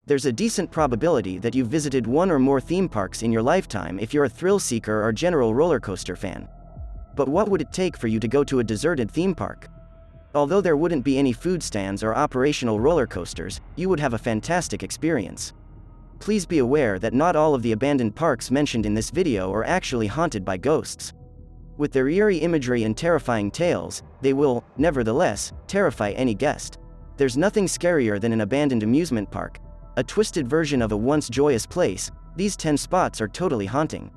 There's a decent probability that you've visited one or more theme parks in your lifetime if you're a thrill seeker or general roller coaster fan. But what would it take for you to go to a deserted theme park? Although there wouldn't be any food stands or operational roller coasters, you would have a fantastic experience. Please be aware that not all of the abandoned parks mentioned in this video are actually haunted by ghosts. With their eerie imagery and terrifying tales, they will, nevertheless, terrify any guest. There's nothing scarier than an abandoned amusement park. A twisted version of a once joyous place, these 10 spots are totally haunting.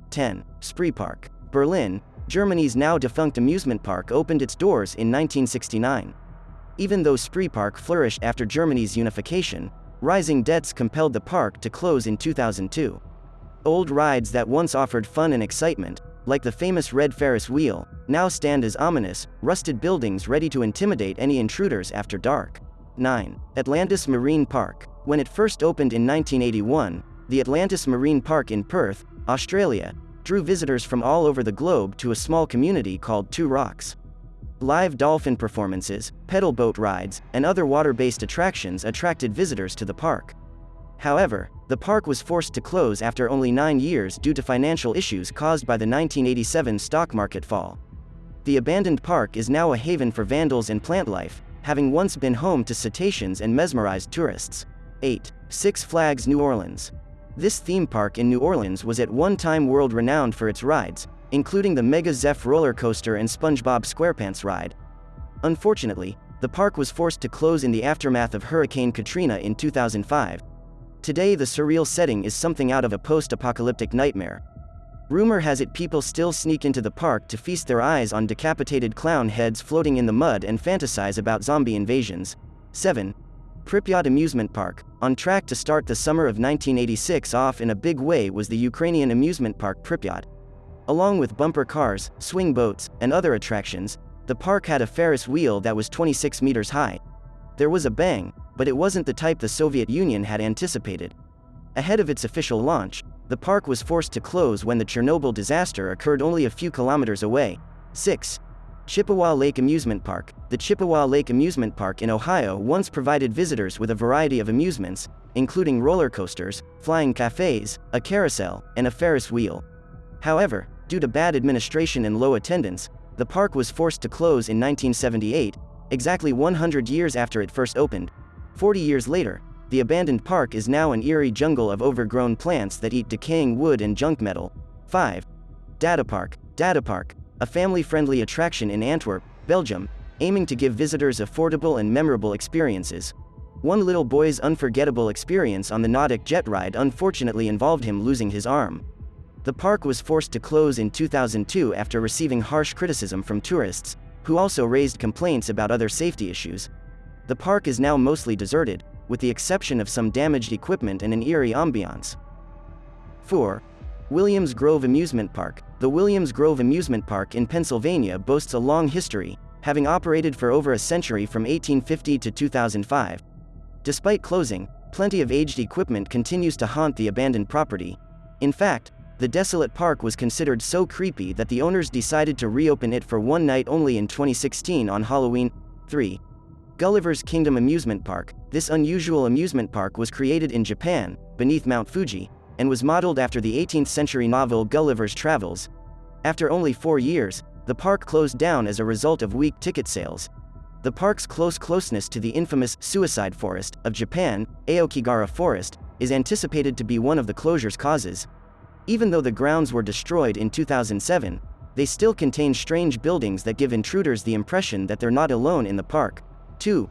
10. Spree Park. Berlin, Germany's now defunct amusement park opened its doors in 1969. Even though Spree Park flourished after Germany's unification, rising debts compelled the park to close in 2002. Old rides that once offered fun and excitement, like the famous red Ferris wheel, now stand as ominous, rusted buildings ready to intimidate any intruders after dark. 9. Atlantis Marine Park. When it first opened in 1981, the Atlantis Marine Park in Perth, Australia, drew visitors from all over the globe to a small community called Two Rocks. Live dolphin performances, pedal boat rides, and other water-based attractions attracted visitors to the park. However, the park was forced to close after only 9 years due to financial issues caused by the 1987 stock market fall. The abandoned park is now a haven for vandals and plant life, having once been home to cetaceans and mesmerized tourists. 8. Six Flags New Orleans. This theme park in New Orleans was at one time world-renowned for its rides, including the Mega Zeph roller coaster and SpongeBob SquarePants ride. Unfortunately, the park was forced to close in the aftermath of Hurricane Katrina in 2005. Today the surreal setting is something out of a post-apocalyptic nightmare. Rumor has it people still sneak into the park to feast their eyes on decapitated clown heads floating in the mud and fantasize about zombie invasions. 7. Pripyat Amusement Park. On track to start the summer of 1986 off in a big way was the Ukrainian amusement park Pripyat. Along with bumper cars, swing boats, and other attractions, the park had a Ferris wheel that was 26 meters high. There was a bang, but it wasn't the type the Soviet Union had anticipated. Ahead of its official launch, the park was forced to close when the Chernobyl disaster occurred only a few kilometers away. 6. Chippewa Lake Amusement Park. The Chippewa Lake Amusement Park in Ohio once provided visitors with a variety of amusements, including roller coasters, flying cafes, a carousel, and a Ferris wheel. However, due to bad administration and low attendance, the park was forced to close in 1978, exactly 100 years after it first opened. 40 years later, the abandoned park is now an eerie jungle of overgrown plants that eat decaying wood and junk metal. 5. Data Park. Data Park, a family-friendly attraction in Antwerp, Belgium, aiming to give visitors affordable and memorable experiences. One little boy's unforgettable experience on the Nautic jet ride unfortunately involved him losing his arm. The park was forced to close in 2002 after receiving harsh criticism from tourists, who also raised complaints about other safety issues. The park is now mostly deserted, with the exception of some damaged equipment and an eerie ambiance. 4. Williams Grove Amusement Park. The Williams Grove Amusement Park in Pennsylvania boasts a long history, having operated for over a century from 1850 to 2005. Despite closing, plenty of aged equipment continues to haunt the abandoned property. In fact, the desolate park was considered so creepy that the owners decided to reopen it for one night only in 2016 on Halloween. 3. Gulliver's Kingdom Amusement Park. This unusual amusement park was created in Japan, beneath Mount Fuji, and was modeled after the 18th century novel Gulliver's Travels. After only 4 years, the park closed down as a result of weak ticket sales. The park's closeness to the infamous Suicide Forest of Japan, Aokigahara Forest, is anticipated to be one of the closure's causes. Even though the grounds were destroyed in 2007, they still contain strange buildings that give intruders the impression that they're not alone in the park. 2.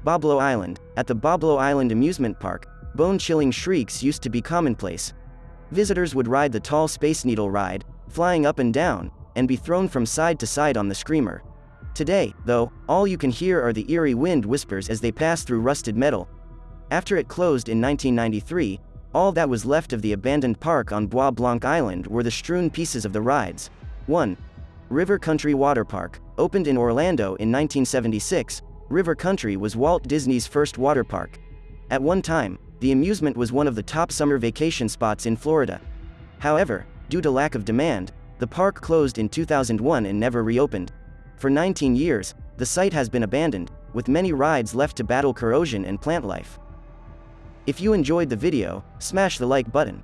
Boblo Island. At the Boblo Island Amusement Park, bone-chilling shrieks used to be commonplace. Visitors would ride the tall Space Needle ride, flying up and down, and be thrown from side to side on the screamer. Today, though, all you can hear are the eerie wind whispers as they pass through rusted metal. After it closed in 1993, all that was left of the abandoned park on Bois Blanc Island were the strewn pieces of the rides. 1. River Country Water Park. Opened in Orlando in 1976, River Country was Walt Disney's first water park. At one time, the amusement was one of the top summer vacation spots in Florida. However, due to lack of demand, the park closed in 2001 and never reopened. For 19 years, the site has been abandoned, with many rides left to battle corrosion and plant life. If you enjoyed the video, smash the like button.